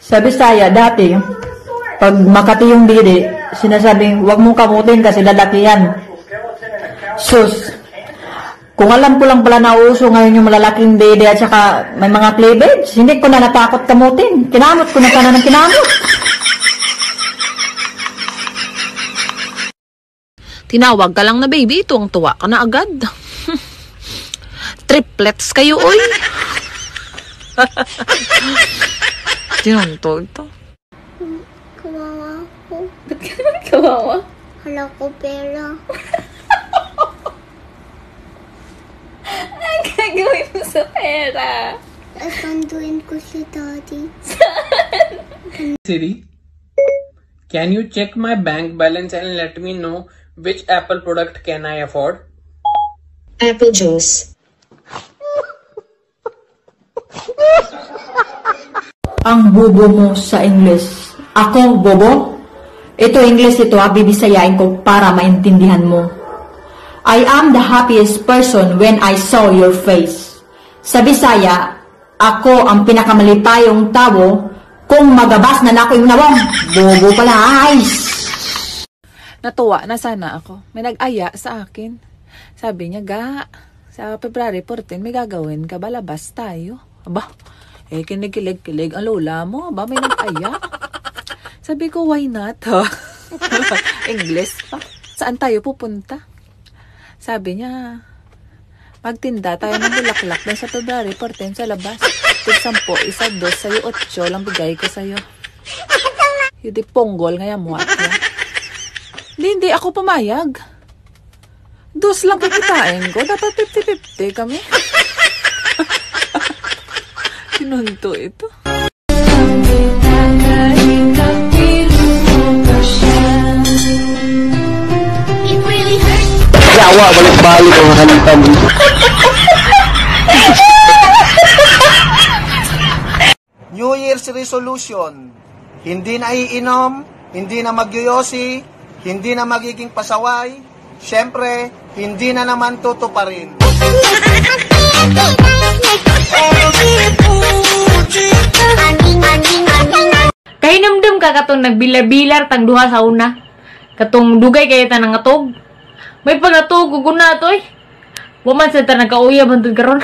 Sa Bisaya, dati, pag Makati yung didi, sinasabing, huwag mong kamutin kasi lalaki yan. Sus, kung alam ko lang pala na uso ngayon yung malalaking didi at saka may mga cleavage, hindi ko na natakot kamutin. Kinamot ko na sana ng kinamot. Tinawag ka lang na baby, tuwang-tuwa ka na agad. Triplets kayo, oy. Tinunto ito. Kawawa ko. Ba't ka naman kawawa? Hala ko pera. Ang gagawin mo sa pera? Asanduin ko si daddy. Siri, can you check my bank balance and let me know which Apple product can I afford? Apple juice. Ang bobo mo sa English. Ako, bobo? Ito English ito bibisayain ko para maintindihan mo. I am the happiest person when I saw your face. Sa Bisaya, ako ang pinakamalipayong tao kung magabas na nako yung nawang. Bobo pala, guys. Natuwa na sana ako. May nag-aya sa akin. Sabi niya, sa February 14, may gagawin ka ba? Labas tayo. Aba, kinikilig-kilig ang lola mo. Aba, may nag-aya. Sabi ko, why not? English pa. Saan tayo pupunta? Sabi niya, magtinda tayo ng bulaklak doon sa February 14 sa labas. Tig 10, 1, 2, sa'yo 8 lang bigay ko sa'yo. Yung di ponggol ngayon mo. Hindi ako pumayag. 2 lang kikitain ko. Dapat 50-50 kami. Sinunto ito. Yawa, balik-balik ang halita mo. New Year's resolution. Hindi na iinom, hindi na magyoyosi, hindi na magiging pasaway, syempre, hindi na naman tutuparin. Kahinamdam ka katong nagbilar-bilar tang duha sa una. Katong dugay kay ta nang atog. May pagatog guguna to eh. Waman sa ta nagkauyab hantod karon.